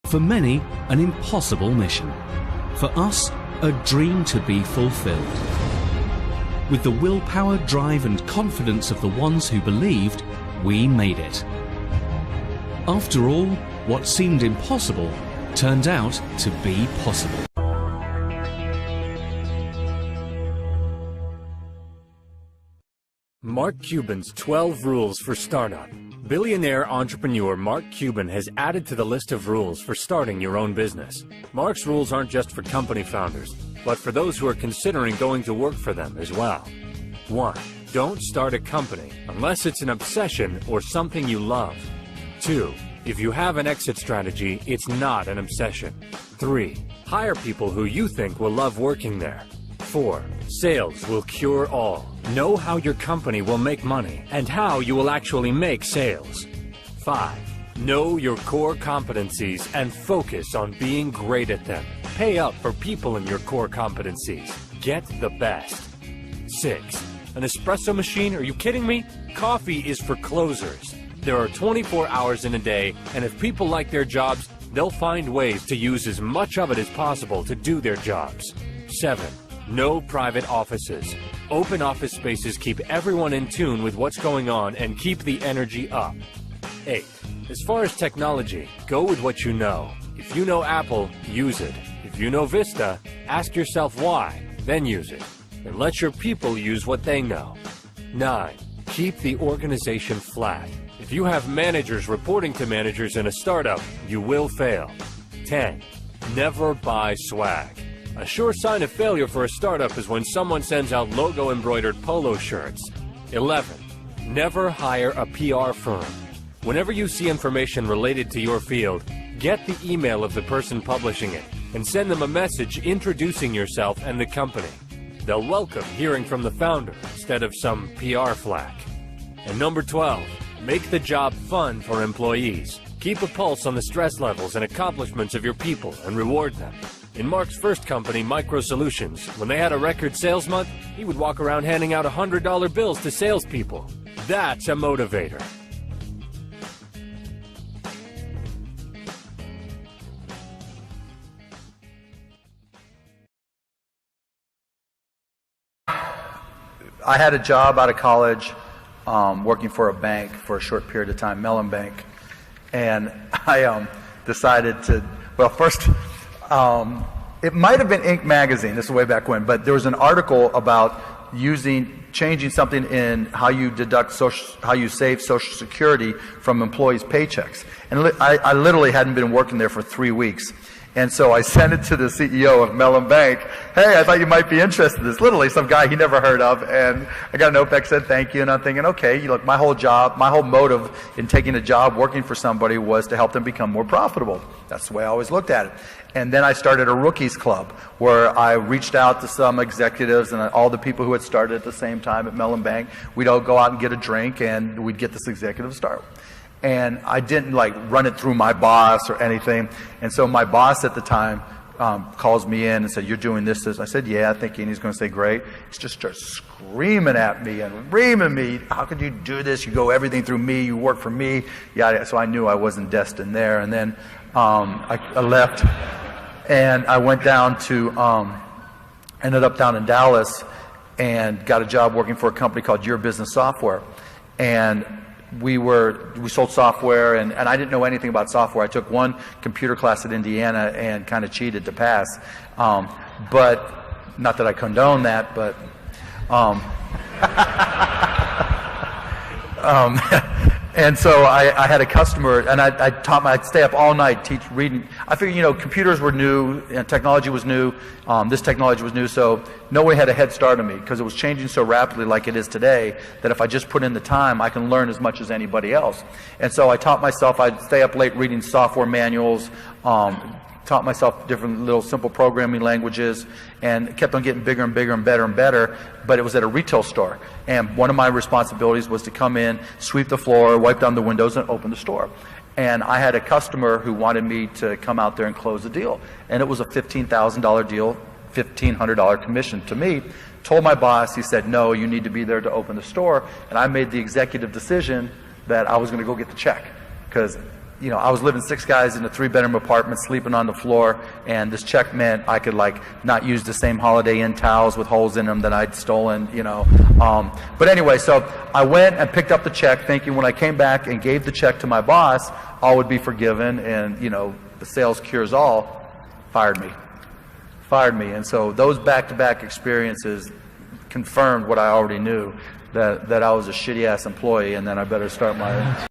For many, an impossible mission. For us, a dream to be fulfilled. With the willpower, drive and confidence of the ones who believed, we made it. After all, what seemed impossible turned out to be possible. Mark Cuban's 12 Rules for Startup. Billionaire entrepreneur Mark Cuban has added to the list of rules for starting your own business. Mark's rules aren't just for company founders, but for those who are considering going to work for them as well. 1. Don't start a company unless it's an obsession or something you love. 2. If you have an exit strategy, it's not an obsession. 3. Hire people who you think will love working there. 4. Sales will cure all. Know how your company will make money and how you will actually make sales. 5. Know your core competencies and focus on being great at them. Pay up for people in your core competencies. Get the best. 6. An espresso machine? Are you kidding me? Coffee is for closers. There are 24 hours in a day, and if people like their jobs, they'll find ways to use as much of it as possible to do their jobs. 7. No private offices. Open office spaces keep everyone in tune with what's going on and keep the energy up. 8. As far as technology, go with what you know. If you know Apple, use it. If you know Vista, ask yourself why, then use it. And let your people use what they know. 9. Keep the organization flat. If you have managers reporting to managers in a startup, you will fail. 10. Never buy swag. A sure sign of failure for a startup is when someone sends out logo-embroidered polo shirts. 11. Never hire a PR firm. Whenever you see information related to your field, get the email of the person publishing it and send them a message introducing yourself and the company. They'll welcome hearing from the founder instead of some PR flack. And number 12, make the job fun for employees. Keep a pulse on the stress levels and accomplishments of your people and reward them. In Mark's first company, Micro Solutions, when they had a record sales month, he would walk around handing out $100 bills to salespeople. That's a motivator. I had a job out of college working for a bank for a short period of time, Mellon Bank, and I decided to, well, first, it might have been Inc. magazine, this is way back when, but there was an article about changing something in how you deduct how you save Social Security from employees' paychecks. And I literally hadn't been working there for 3 weeks. And so I sent it to the CEO of Mellon Bank. Hey, I thought you might be interested in this. Literally, some guy he never heard of. And I got a note back that said thank you. And I'm thinking, okay, look, my whole motive in taking a job working for somebody was to help them become more profitable. That's the way I always looked at it. And then I started a rookies club where I reached out to some executives and all the people who had started at the same time at Mellon Bank. We'd all go out and get a drink and we'd get this executive to start. And I didn't run it through my boss or anything. And so my boss at the time calls me in and said, "You're doing this." I said, "Yeah," thinking he's going to say, "Great." He just starts screaming at me and reaming me. "How could you do this? You go everything through me. You work for me." Yeah. So I knew I wasn't destined there. And then I left and I went down to, ended up down in Dallas and got a job working for a company called Your Business Software. And we sold software, and I didn't know anything about software. I took one computer class at Indiana and kind of cheated to pass. But not that I condone that, but and so I had a customer, and I'd stay up all night reading. I figured, computers were new, and technology was new. This technology was new, so nobody had a head start on me because it was changing so rapidly like it is today that if I just put in the time, I can learn as much as anybody else. And so I taught myself, I'd stay up late reading software manuals, taught myself different little simple programming languages, and kept on getting bigger and bigger and better and better. But it was at a retail store, and one of my responsibilities was to come in, sweep the floor, wipe down the windows, and open the store. And I had a customer who wanted me to come out there and close a deal, and it was a $15,000 deal, $1,500 commission to me. Told my boss, he said, "No, you need to be there to open the store." And I made the executive decision that I was going to go get the check, because you know, I was living 6 guys in a 3-bedroom apartment, sleeping on the floor, and this check meant I could like not use the same Holiday Inn towels with holes in them that I'd stolen, you know. But anyway, so I went and picked up the check, thinking when I came back and gave the check to my boss, all would be forgiven, and you know, the sales cures all. Fired me, and so those back-to-back experiences confirmed what I already knew, that I was a shitty ass employee, and then I better start my